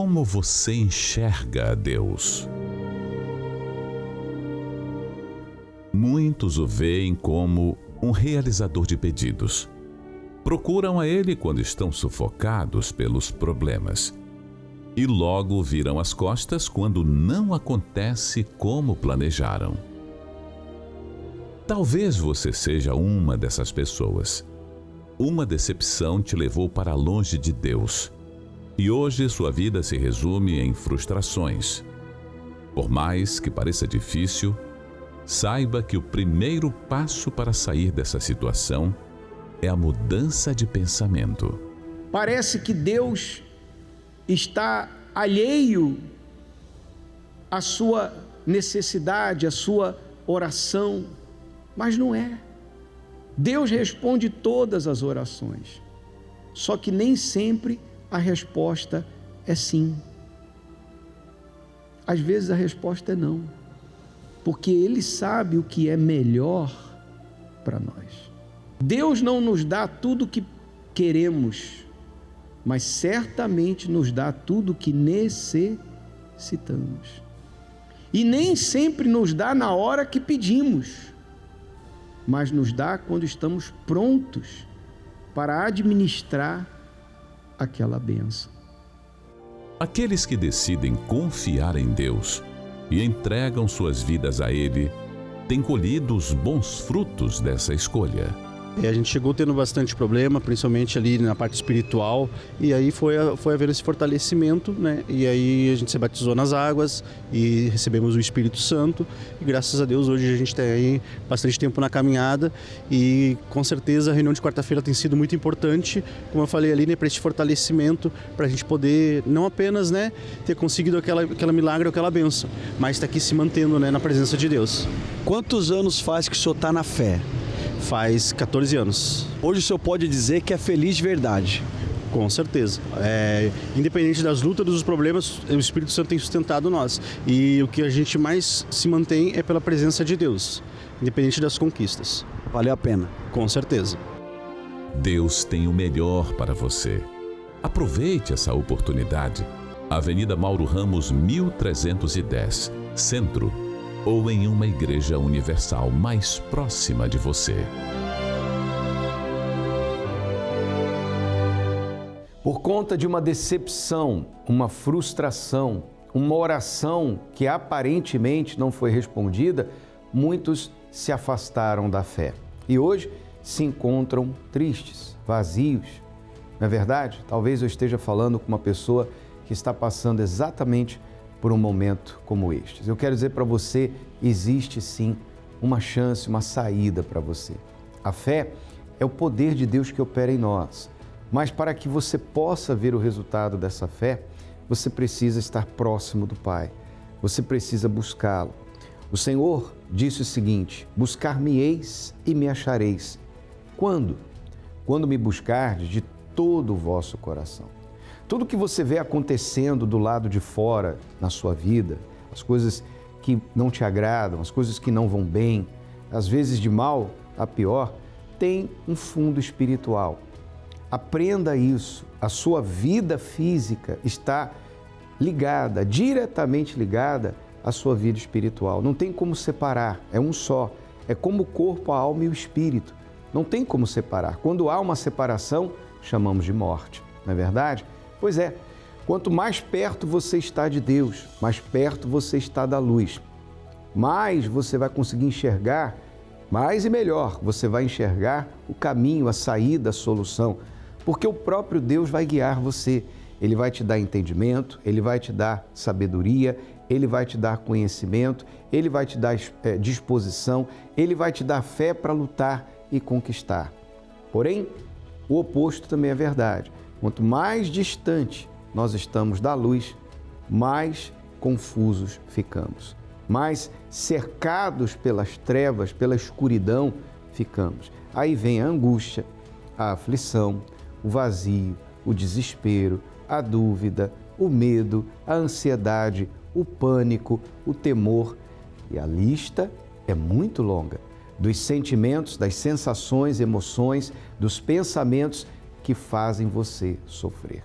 Como você enxerga a Deus? Muitos o veem como um realizador de pedidos. Procuram a Ele quando estão sufocados pelos problemas. E logo viram as costas quando não acontece como planejaram. Talvez você seja uma dessas pessoas. Uma decepção te levou para longe de Deus. E hoje sua vida se resume em frustrações. Por mais que pareça difícil, saiba que o primeiro passo para sair dessa situação é a mudança de pensamento. Parece que Deus está alheio à sua necessidade, à sua oração, mas não é. Deus responde todas as orações, só que nem sempre a resposta é sim. Às vezes a resposta é não, porque Ele sabe o que é melhor para nós. Deus não nos dá tudo o que queremos, mas certamente nos dá tudo o que necessitamos. E nem sempre nos dá na hora que pedimos, mas nos dá quando estamos prontos para administrar aquela bênção. Aqueles que decidem confiar em Deus e entregam suas vidas a Ele têm colhido os bons frutos dessa escolha. A gente chegou tendo bastante problema, principalmente ali na parte espiritual, e aí foi haver esse fortalecimento, né? E aí a gente se batizou nas águas e recebemos o Espírito Santo, e graças a Deus hoje a gente tem aí bastante tempo na caminhada, e com certeza a reunião de quarta-feira tem sido muito importante, como eu falei ali, né, para esse fortalecimento, para a gente poder não apenas, né, ter conseguido aquela milagre, aquela bênção, mas estar aqui se mantendo, né, na presença de Deus. Quantos anos faz que o senhor está na fé? Faz 14 anos. Hoje o senhor pode dizer que é feliz de verdade? Com certeza. Independente das lutas, dos problemas, o Espírito Santo tem sustentado nós. E o que a gente mais se mantém é pela presença de Deus, independente das conquistas. Valeu a pena? Com certeza. Deus tem o melhor para você. Aproveite essa oportunidade. Avenida Mauro Ramos, 1310, Centro, ou em uma igreja universal mais próxima de você. Por conta de uma decepção, uma frustração, uma oração que aparentemente não foi respondida, muitos se afastaram da fé e hoje se encontram tristes, vazios. Não é verdade? Talvez eu esteja falando com uma pessoa que está passando exatamente por um momento como este. Eu quero dizer para você, existe sim uma chance, uma saída para você. A fé é o poder de Deus que opera em nós, mas para que você possa ver o resultado dessa fé, você precisa estar próximo do Pai, você precisa buscá-lo. O Senhor disse o seguinte: buscar-me-eis e me achareis. Quando? Quando me buscardes de todo o vosso coração. Tudo que você vê acontecendo do lado de fora na sua vida, as coisas que não te agradam, as coisas que não vão bem, às vezes de mal a pior, tem um fundo espiritual. Aprenda isso. A sua vida física está ligada, diretamente ligada à sua vida espiritual. Não tem como separar, é um só. É como o corpo, a alma e o espírito. Não tem como separar. Quando há uma separação, chamamos de morte, não é verdade? Pois é, quanto mais perto você está de Deus, mais perto você está da luz, mais você vai conseguir enxergar, mais e melhor, você vai enxergar o caminho, a saída, a solução, porque o próprio Deus vai guiar você. Ele vai te dar entendimento, Ele vai te dar sabedoria, Ele vai te dar conhecimento, Ele vai te dar disposição, Ele vai te dar fé para lutar e conquistar. Porém, o oposto também é verdade. Quanto mais distante nós estamos da luz, mais confusos ficamos. Mais cercados pelas trevas, pela escuridão ficamos. Aí vem a angústia, a aflição, o vazio, o desespero, a dúvida, o medo, a ansiedade, o pânico, o temor. E a lista é muito longa dos sentimentos, das sensações, emoções, dos pensamentos que fazem você sofrer.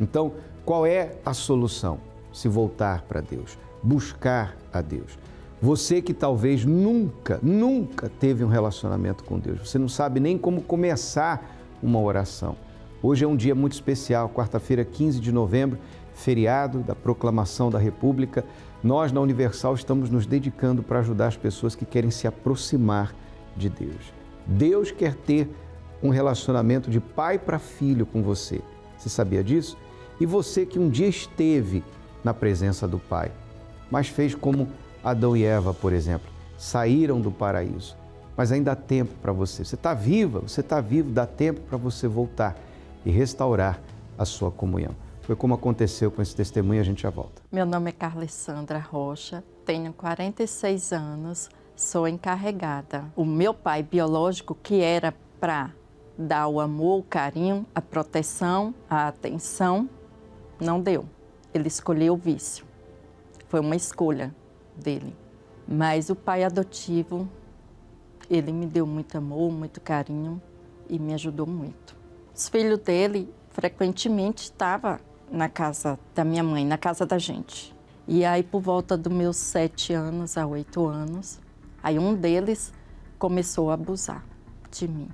Então, qual é a solução? Se voltar para Deus, buscar a Deus. Você que talvez nunca teve um relacionamento com Deus, você não sabe nem como começar uma oração. Hoje é um dia muito especial, quarta-feira, 15 de novembro, feriado da Proclamação da República. Nós, na Universal, estamos nos dedicando para ajudar as pessoas que querem se aproximar de Deus. Deus quer ter um relacionamento de pai para filho com você. Você sabia disso? E você que um dia esteve na presença do Pai, mas fez como Adão e Eva, por exemplo, saíram do paraíso. Mas ainda há tempo para você. Você está viva, você está vivo, dá tempo para você voltar e restaurar a sua comunhão. Foi como aconteceu com esse testemunho, a gente já volta. Meu nome é Carlessandra Rocha, tenho 46 anos, sou encarregada. O meu pai biológico, que era para dar o amor, o carinho, a proteção, a atenção, não deu. Ele escolheu o vício. Foi uma escolha dele. Mas o pai adotivo, ele me deu muito amor, muito carinho e me ajudou muito. Os filhos dele frequentemente estavam na casa da minha mãe, na casa da gente. E aí, por volta dos meus 7 anos a 8 anos, aí um deles começou a abusar de mim.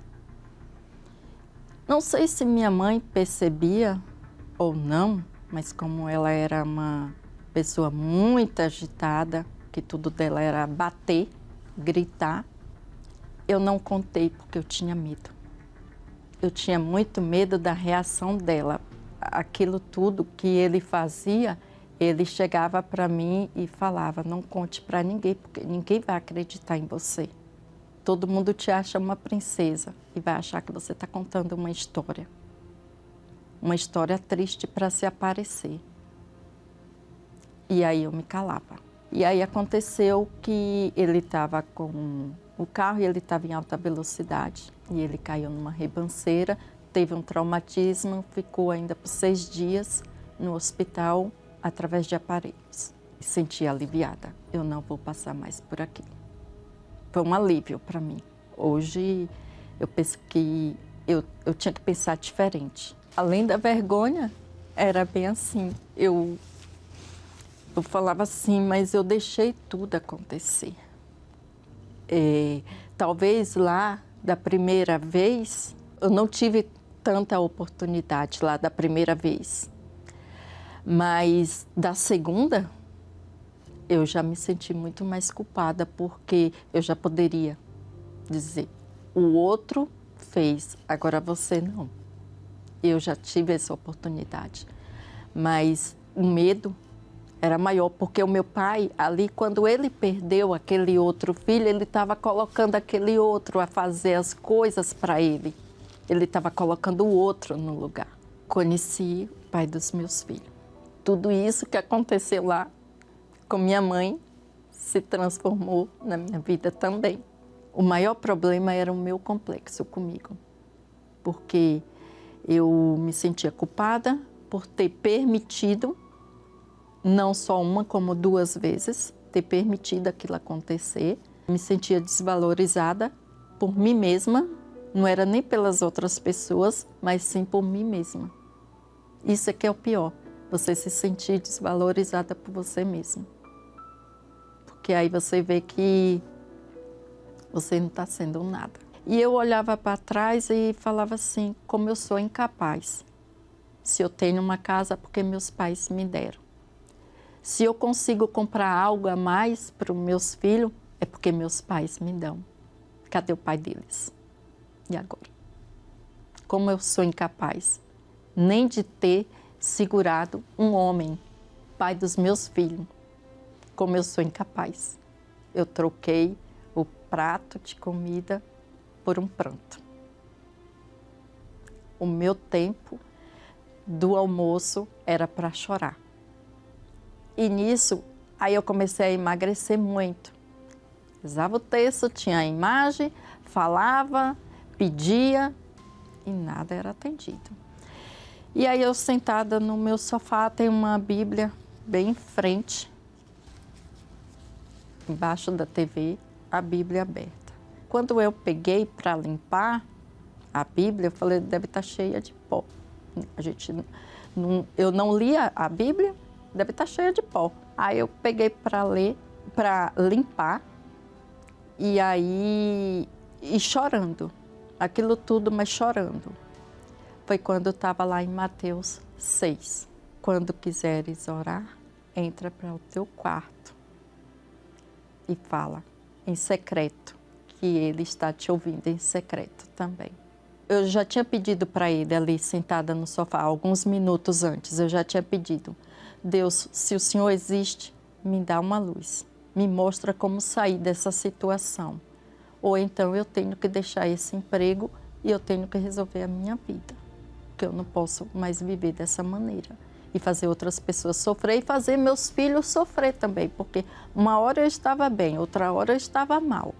Não sei se minha mãe percebia ou não, mas como ela era uma pessoa muito agitada, que tudo dela era bater, gritar, eu não contei porque eu tinha medo. Eu tinha muito medo da reação dela. Aquilo tudo que ele fazia, ele chegava para mim e falava, não conte para ninguém, porque ninguém vai acreditar em você. Todo mundo te acha uma princesa e vai achar que você está contando uma história triste para se aparecer. E aí eu me calava. E aí aconteceu que ele estava com o carro e ele estava em alta velocidade e ele caiu numa ribanceira, teve um traumatismo, ficou ainda por 6 dias no hospital através de aparelhos. E senti aliviada, eu não vou passar mais por aqui. Foi um alívio para mim. Hoje eu penso que eu tinha que pensar diferente. Além da vergonha, era bem assim. Eu falava assim, mas eu deixei tudo acontecer. Talvez lá, da primeira vez, eu não tive tanta oportunidade lá da primeira vez. Mas da segunda, eu já me senti muito mais culpada, porque eu já poderia dizer, o outro fez, agora você não. Eu já tive essa oportunidade, mas o medo era maior, porque o meu pai, ali, quando ele perdeu aquele outro filho, ele estava colocando aquele outro a fazer as coisas para ele. Ele estava colocando o outro no lugar. Conheci o pai dos meus filhos. Tudo isso que aconteceu lá com minha mãe se transformou na minha vida também. O maior problema era o meu complexo comigo, porque eu me sentia culpada por ter permitido, não só uma, como 2 vezes, ter permitido aquilo acontecer. Me sentia desvalorizada por mim mesma, não era nem pelas outras pessoas, mas sim por mim mesma. Isso é que é o pior, você se sentir desvalorizada por você mesma. Porque aí você vê que você não está sendo nada. E eu olhava para trás e falava assim, como eu sou incapaz. Se eu tenho uma casa, porque meus pais me deram. Se eu consigo comprar algo a mais para os meus filhos, é porque meus pais me dão. Cadê o pai deles? E agora? Como eu sou incapaz nem de ter segurado um homem, pai dos meus filhos. Como eu sou incapaz. Eu troquei o prato de comida por um pranto. O meu tempo do almoço era para chorar. E nisso, aí eu comecei a emagrecer muito. Rezava o texto, tinha a imagem, falava, pedia e nada era atendido. E aí eu sentada no meu sofá, tem uma Bíblia bem em frente, embaixo da TV, a Bíblia aberta. Quando eu peguei para limpar a Bíblia, eu falei, deve estar cheia de pó. A gente Eu não lia a Bíblia, deve estar cheia de pó. Aí eu peguei para ler, para limpar, e chorando. Aquilo tudo, mas chorando. Foi quando eu estava lá em Mateus 6. Quando quiseres orar, entra para o teu quarto e fala em secreto, que Ele está te ouvindo em secreto também. Eu já tinha pedido para Ele ali, sentada no sofá, alguns minutos antes, eu já tinha pedido: Deus, se o Senhor existe, me dá uma luz, me mostra como sair dessa situação. Ou então eu tenho que deixar esse emprego e eu tenho que resolver a minha vida, porque eu não posso mais viver dessa maneira e fazer outras pessoas sofrer e fazer meus filhos sofrer também, porque uma hora eu estava bem, outra hora eu estava mal.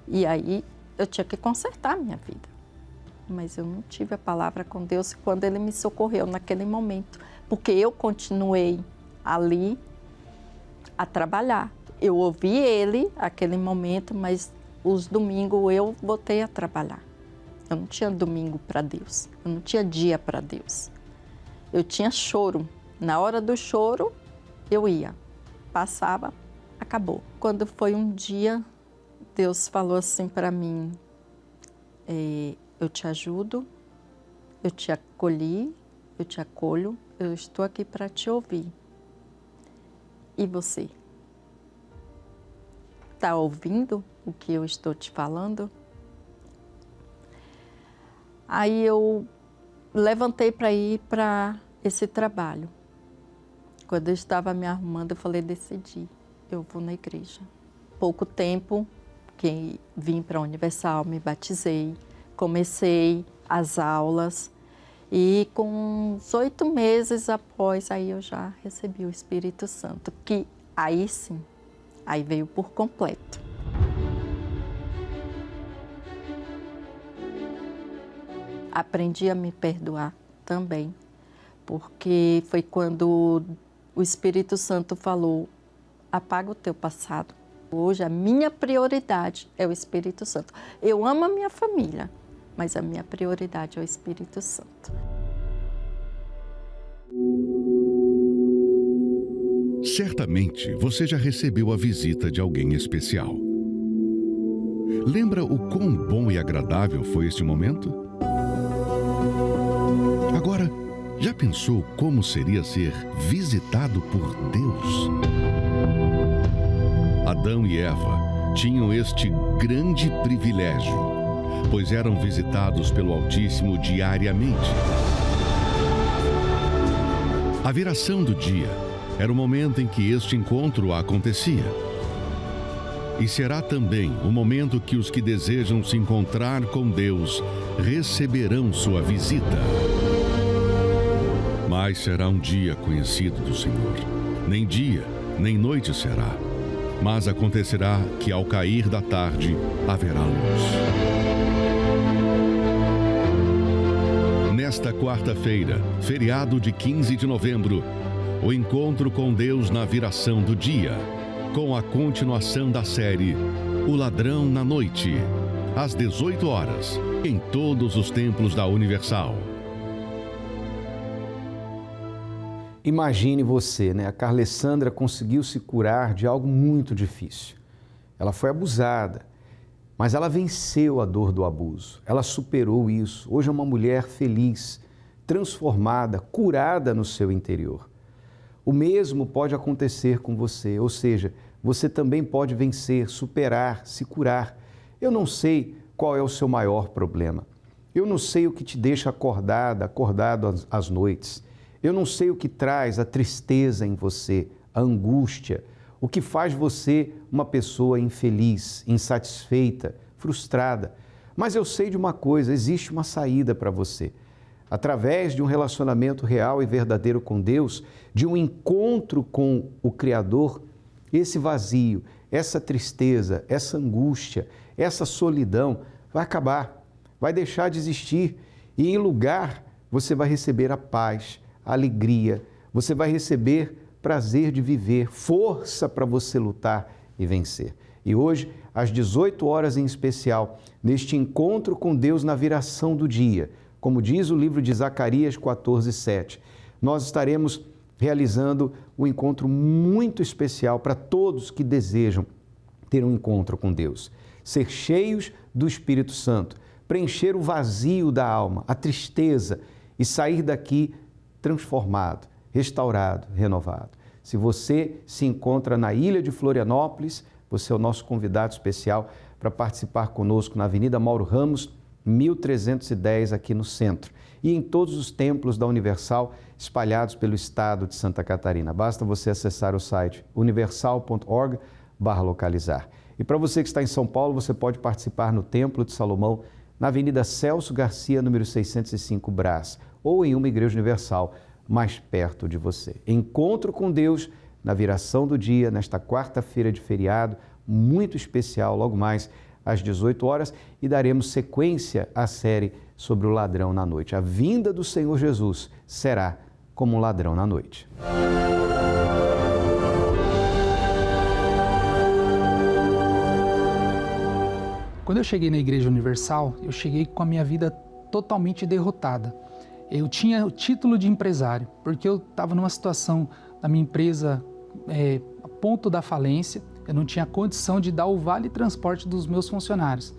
E aí eu tinha que consertar a minha vida. Mas eu não tive a palavra com Deus quando Ele me socorreu naquele momento, porque eu continuei ali a trabalhar. Eu ouvi Ele naquele momento, mas os domingos eu voltei a trabalhar. Eu não tinha domingo para Deus, eu não tinha dia para Deus. Eu tinha choro. Na hora do choro, eu ia. Passava, acabou. Quando foi um dia, Deus falou assim para mim: eu te ajudo, eu te acolhi, eu te acolho, eu estou aqui para te ouvir. E você? Está ouvindo o que eu estou te falando? Aí eu levantei para ir para esse trabalho. Quando eu estava me arrumando, eu falei: decidi, eu vou na igreja. Pouco tempo que vim para a Universal, me batizei, comecei as aulas e com uns 8 meses após, aí eu já recebi o Espírito Santo, que aí sim, aí veio por completo. Aprendi a me perdoar também, porque foi quando o Espírito Santo falou: apaga o teu passado. Hoje a minha prioridade é o Espírito Santo. Eu amo a minha família, mas a minha prioridade é o Espírito Santo. Certamente você já recebeu a visita de alguém especial. Lembra o quão bom e agradável foi este momento? Agora, já pensou como seria ser visitado por Deus? Adão e Eva tinham este grande privilégio, pois eram visitados pelo Altíssimo diariamente. A viração do dia era o momento em que este encontro acontecia. E será também o momento que os que desejam se encontrar com Deus receberão sua visita. Mas será um dia conhecido do Senhor. Nem dia, nem noite será. Mas acontecerá que ao cair da tarde haverá luz. Nesta quarta-feira, feriado de 15 de novembro, o encontro com Deus na viração do dia, com a continuação da série O Ladrão na Noite, às 18 horas, em todos os templos da Universal. Imagine você, né? A Carlessandra conseguiu se curar de algo muito difícil. Ela foi abusada, mas ela venceu a dor do abuso. Ela superou isso. Hoje é uma mulher feliz, transformada, curada no seu interior. O mesmo pode acontecer com você, ou seja, você também pode vencer, superar, se curar. Eu não sei qual é o seu maior problema. Eu não sei o que te deixa acordado às noites. Eu não sei o que traz a tristeza em você, a angústia, o que faz você uma pessoa infeliz, insatisfeita, frustrada. Mas eu sei de uma coisa: existe uma saída para você. Através de um relacionamento real e verdadeiro com Deus, de um encontro com o Criador, esse vazio, essa tristeza, essa angústia, essa solidão vai acabar, vai deixar de existir e em lugar você vai receber a paz, a alegria, você vai receber prazer de viver, força para você lutar e vencer. E hoje, às 18 horas em especial, neste encontro com Deus na viração do dia, Como diz o livro de Zacarias 14:7, nós estaremos realizando um encontro muito especial para todos que desejam ter um encontro com Deus, ser cheios do Espírito Santo, preencher o vazio da alma, a tristeza e sair daqui transformado, restaurado, renovado. Se você se encontra na ilha de Florianópolis, você é o nosso convidado especial para participar conosco na Avenida Mauro Ramos, 1310, aqui no centro, e em todos os templos da Universal espalhados pelo estado de Santa Catarina. Basta você acessar o site universal.org/localizar. E para você que está em São Paulo, você pode participar no Templo de Salomão, na Avenida Celso Garcia, número 605, Brás, ou em uma igreja universal mais perto de você. Encontro com Deus na viração do dia, nesta quarta-feira de feriado, muito especial, logo mais às 18 horas, e daremos sequência à série sobre o ladrão na noite. A vinda do Senhor Jesus será como um ladrão na noite. Quando eu cheguei na Igreja Universal, eu cheguei com a minha vida totalmente derrotada. Eu tinha o título de empresário, porque eu estava numa situação da minha empresa a ponto da falência, eu não tinha condição de dar o vale transporte dos meus funcionários.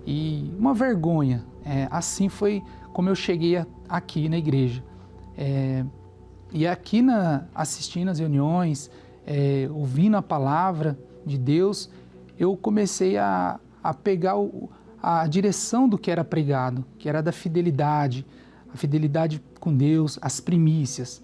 E uma vergonha, assim foi como eu cheguei aqui na igreja. E aqui assistindo as reuniões, ouvindo a palavra de Deus, eu comecei a pegar a direção do que era pregado, que era da fidelidade, a fidelidade com Deus, as primícias.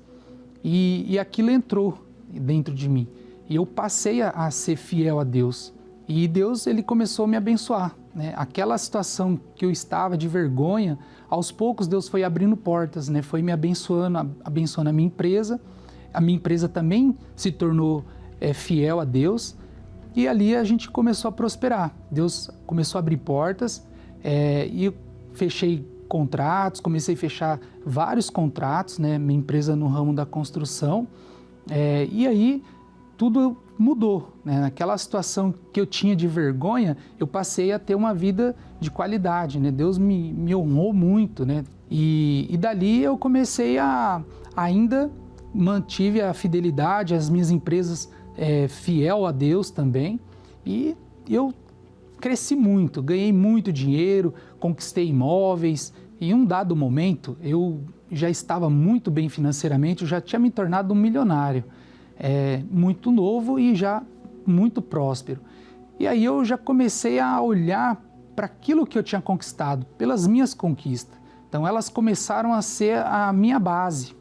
E aquilo entrou dentro de mim. E eu passei a ser fiel a Deus. E Deus, Ele começou a me abençoar, né? Aquela situação que eu estava de vergonha, aos poucos Deus foi abrindo portas, né? Foi me abençoando a minha empresa. A minha empresa também se tornou fiel a Deus. E ali a gente começou a prosperar. Deus começou a abrir portas e eu fechei contratos, comecei a fechar vários contratos, né? Minha empresa no ramo da construção. E aí tudo mudou, né? Naquela situação que eu tinha de vergonha, eu passei a ter uma vida de qualidade, né? Deus me honrou muito, né? E dali eu comecei ainda mantive a fidelidade, as minhas empresas fiel a Deus também, e eu cresci muito, ganhei muito dinheiro, conquistei imóveis, e em um dado momento eu já estava muito bem financeiramente, eu já tinha me tornado um milionário, muito novo e já muito próspero. E aí eu já comecei a olhar para aquilo que eu tinha conquistado, pelas minhas conquistas. Então elas começaram a ser a minha base.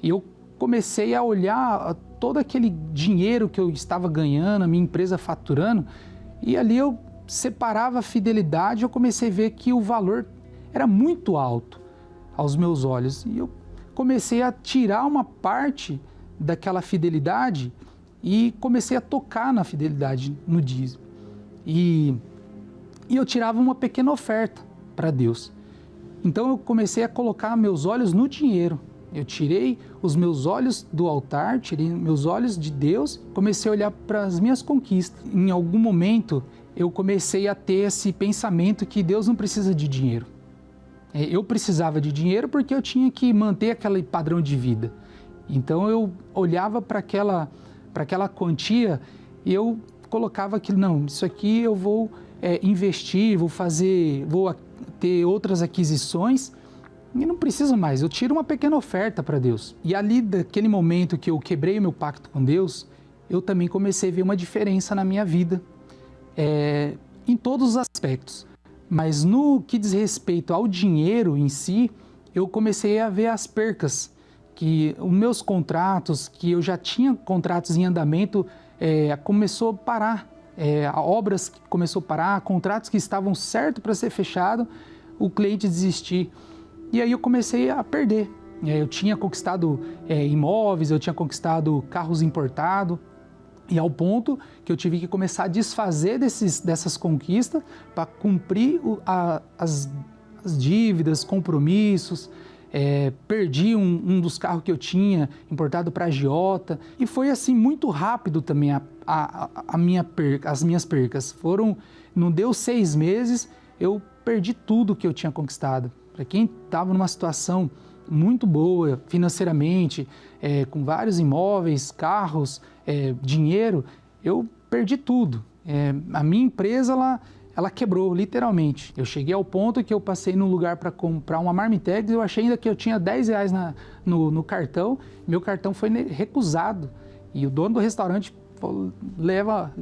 E eu comecei a olhar todo aquele dinheiro que eu estava ganhando, a minha empresa faturando, e ali eu separava a fidelidade, eu comecei a ver que o valor era muito alto aos meus olhos. E eu comecei a tirar uma parte daquela fidelidade e comecei a tocar na fidelidade, no dízimo. E eu tirava uma pequena oferta para Deus. Então eu comecei a colocar meus olhos no dinheiro. Eu tirei os meus olhos do altar, tirei meus olhos de Deus, comecei a olhar para as minhas conquistas. Em algum momento eu comecei a ter esse pensamento que Deus não precisa de dinheiro. Eu precisava de dinheiro porque eu tinha que manter aquele padrão de vida. Então eu olhava para aquela quantia e eu colocava aquilo, não, isso aqui eu vou investir, vou ter outras aquisições e não preciso mais, eu tiro uma pequena oferta para Deus. E ali, daquele momento que eu quebrei o meu pacto com Deus, eu também comecei a ver uma diferença na minha vida, em todos os aspectos. Mas no que diz respeito ao dinheiro em si, eu comecei a ver as percas, que os meus contratos, que eu já tinha contratos em andamento, começou a parar, obras que começou a parar, contratos que estavam certos para ser fechado, o cliente desistir. E aí eu comecei a perder. Eu tinha conquistado imóveis, eu tinha conquistado carros importados, e ao ponto que eu tive que começar a desfazer dessas conquistas para cumprir as dívidas, compromissos. Perdi um dos carros que eu tinha importado para a agiota, e foi assim muito rápido também as minhas percas. Não deu 6 meses, eu perdi tudo que eu tinha conquistado. Para quem estava numa situação muito boa financeiramente, com vários imóveis, carros, dinheiro, eu perdi tudo. A minha empresa, ela quebrou, literalmente. Eu cheguei ao ponto que eu passei num lugar para comprar uma Marmitex e eu achei ainda que eu tinha R$10 no cartão. Meu cartão foi recusado. E o dono do restaurante falou,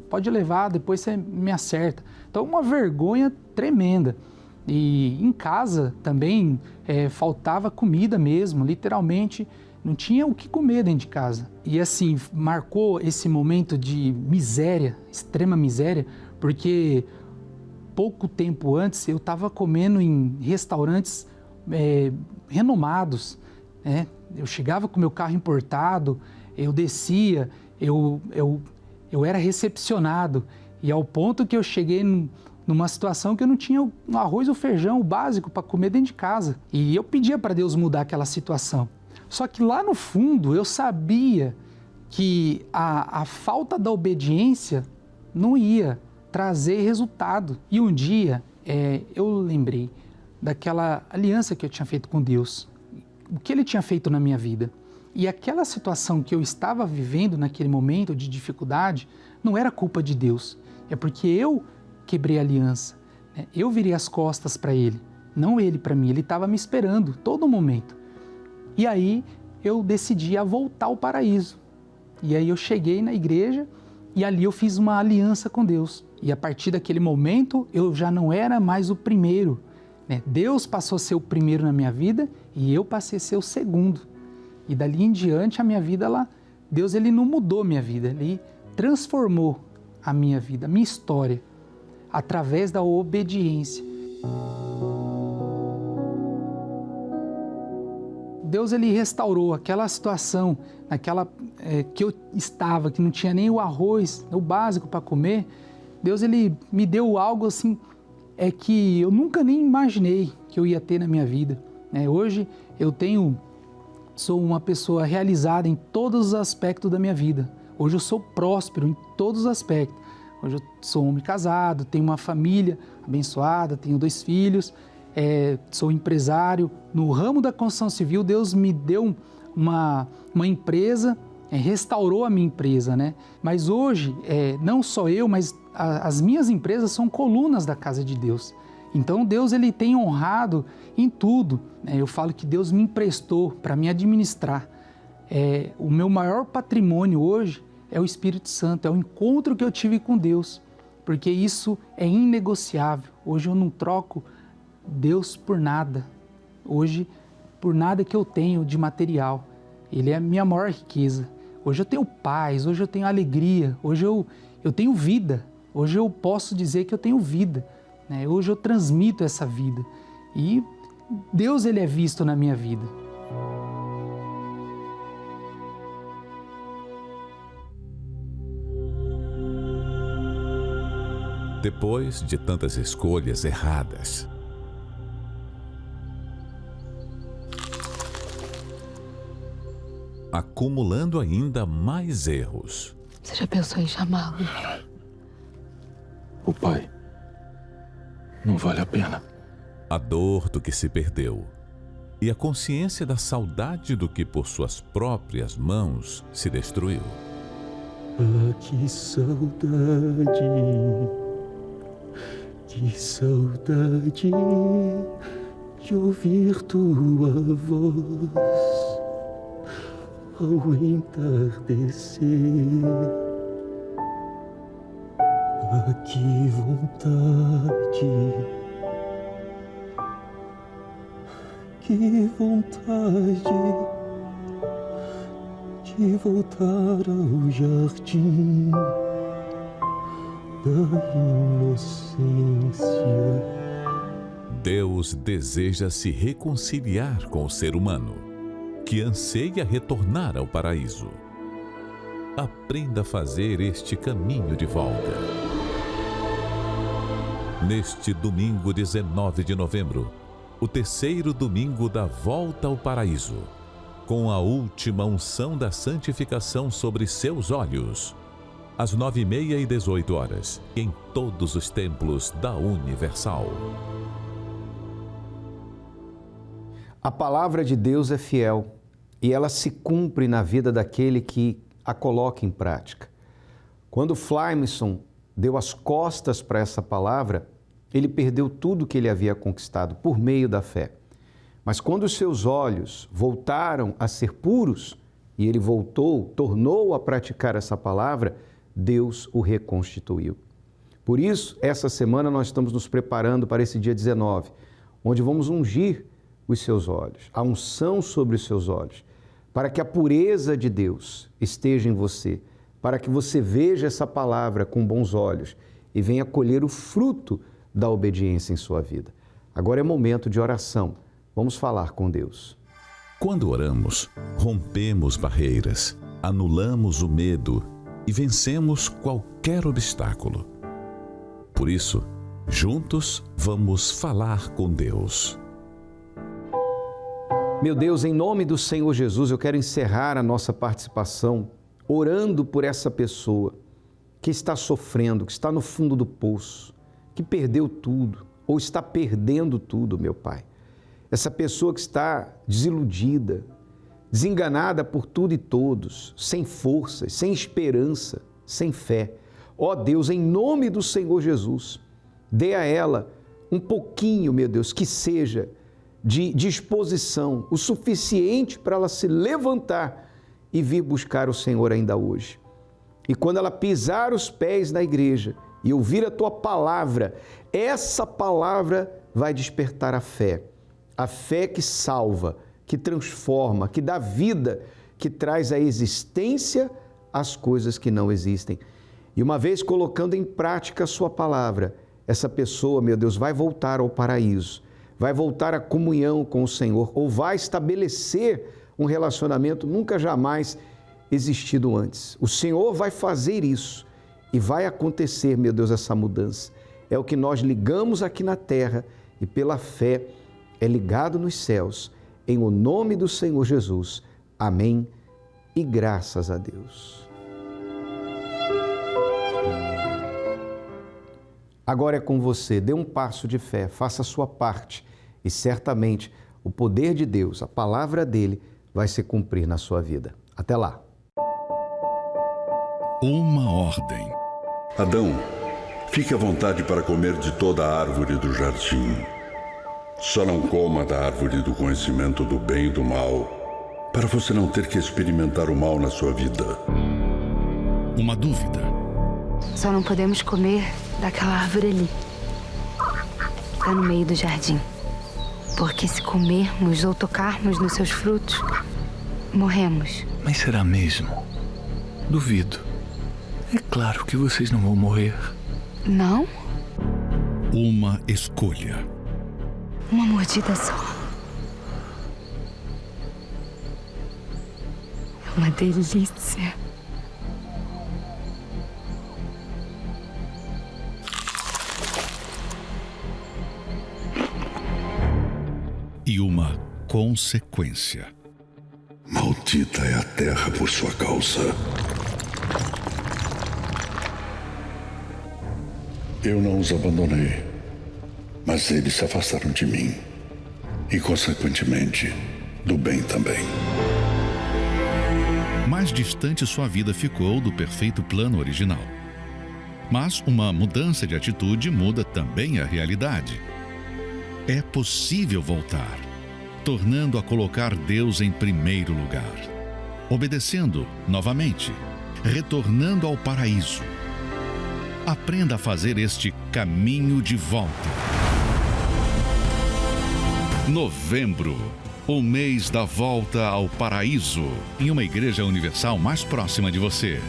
pode levar, depois você me acerta. Então, uma vergonha tremenda. E em casa também faltava comida mesmo, literalmente. Não tinha o que comer dentro de casa. E assim, marcou esse momento de miséria, extrema miséria, porque pouco tempo antes eu estava comendo em restaurantes renomados, né? Eu chegava com meu carro importado, eu descia, eu era recepcionado, e ao ponto que eu cheguei numa situação que eu não tinha o arroz ou feijão, o básico, para comer dentro de casa. E eu pedia para Deus mudar aquela situação. Só que lá no fundo eu sabia que a falta da obediência não ia trazer resultado. E um dia eu lembrei daquela aliança que eu tinha feito com Deus, o que Ele tinha feito na minha vida. E aquela situação que eu estava vivendo naquele momento de dificuldade não era culpa de Deus, é porque eu quebrei a aliança, né? Eu virei as costas para Ele, não Ele para mim. Ele estava me esperando todo momento. E aí eu decidi a voltar ao paraíso. E aí eu cheguei na igreja e ali eu fiz uma aliança com Deus. E a partir daquele momento eu já não era mais o primeiro, né? Deus passou a ser o primeiro na minha vida e eu passei a ser o segundo. E dali em diante a minha vida, Deus ele não mudou minha vida, Ele transformou a minha vida, a minha história, através da obediência. Deus ele restaurou aquela situação, que eu estava, que não tinha nem o arroz, o básico para comer. Deus ele me deu algo assim, que eu nunca nem imaginei que eu ia ter na minha vida, né? Hoje eu sou uma pessoa realizada em todos os aspectos da minha vida. Hoje eu sou próspero em todos os aspectos. Hoje eu sou homem casado, tenho uma família abençoada, tenho 2 filhos, sou empresário. No ramo da construção civil, Deus me deu uma empresa, restaurou a minha empresa, né? Mas hoje, não só eu, mas as minhas empresas são colunas da casa de Deus. Então Deus ele tem honrado em tudo, né? Eu falo que Deus me emprestou para me administrar. O meu maior patrimônio hoje é o Espírito Santo, é o encontro que eu tive com Deus, porque isso é inegociável. Hoje eu não troco Deus por nada. Hoje, por nada que eu tenho de material. Ele é a minha maior riqueza. Hoje eu tenho paz, hoje eu tenho alegria, hoje eu tenho vida. Hoje eu posso dizer que eu tenho vida, né? Hoje eu transmito essa vida. E Deus ele é visto na minha vida. Depois de tantas escolhas erradas, acumulando ainda mais erros. Você já pensou em chamá-lo? O pai. Não vale a pena. A dor do que se perdeu e a consciência da saudade do que por suas próprias mãos se destruiu. Ah, que saudade de ouvir tua voz ao entardecer. Ah, que vontade de voltar ao jardim da inocência. Deus deseja se reconciliar com o ser humano, que anseia retornar ao paraíso. Aprenda a fazer este caminho de volta. Neste domingo 19 de novembro, o terceiro domingo da volta ao paraíso, com a última unção da santificação sobre seus olhos, às 9h30 e 18h, em todos os templos da Universal. A palavra de Deus é fiel e ela se cumpre na vida daquele que a coloca em prática. Quando Flymerson deu as costas para essa palavra, ele perdeu tudo que ele havia conquistado por meio da fé. Mas quando os seus olhos voltaram a ser puros e ele tornou a praticar essa palavra, Deus o reconstituiu. Por isso, essa semana nós estamos nos preparando para esse dia 19, onde vamos ungir os seus olhos, a unção sobre os seus olhos, para que a pureza de Deus esteja em você, para que você veja essa palavra com bons olhos e venha colher o fruto da obediência em sua vida. Agora é momento de oração. Vamos falar com Deus. Quando oramos, rompemos barreiras, anulamos o medo e vencemos qualquer obstáculo. Por isso, juntos vamos falar com Deus. Meu Deus, em nome do Senhor Jesus, eu quero encerrar a nossa participação orando por essa pessoa que está sofrendo, que está no fundo do poço, que perdeu tudo ou está perdendo tudo, meu Pai. Essa pessoa que está desiludida, desenganada por tudo e todos, sem forças, sem esperança, sem fé. Ó Deus, em nome do Senhor Jesus, dê a ela um pouquinho, meu Deus, que seja de disposição, o suficiente para ela se levantar e vir buscar o Senhor ainda hoje. E quando ela pisar os pés na igreja e ouvir a Tua palavra, essa palavra vai despertar a fé que salva, que transforma, que dá vida, que traz à existência as coisas que não existem. E uma vez colocando em prática a Sua palavra, essa pessoa, meu Deus, vai voltar ao paraíso, vai voltar à comunhão com o Senhor, ou vai estabelecer um relacionamento nunca jamais existido antes. O Senhor vai fazer isso e vai acontecer, meu Deus, essa mudança. É o que nós ligamos aqui na terra e pela fé é ligado nos céus. Em o nome do Senhor Jesus. Amém e graças a Deus. Agora é com você. Dê um passo de fé, faça a sua parte e certamente o poder de Deus, a palavra dele, vai se cumprir na sua vida. Até lá. Uma ordem. Adão, fique à vontade para comer de toda a árvore do jardim. Só não coma da árvore do conhecimento do bem e do mal, para você não ter que experimentar o mal na sua vida. Uma dúvida. Só não podemos comer daquela árvore ali. Está no meio do jardim. Porque se comermos ou tocarmos nos seus frutos, morremos. Mas será mesmo? Duvido. É claro que vocês não vão morrer. Não? Uma escolha. Uma mordida só. É uma delícia. E uma consequência. Maldita é a terra por sua causa. Eu não os abandonei, mas eles se afastaram de mim e, consequentemente, do bem também. Mais distante sua vida ficou do perfeito plano original. Mas uma mudança de atitude muda também a realidade. É possível voltar, tornando a colocar Deus em primeiro lugar, obedecendo novamente, retornando ao paraíso. Aprenda a fazer este caminho de volta. Novembro, o mês da volta ao paraíso, em uma igreja universal mais próxima de você.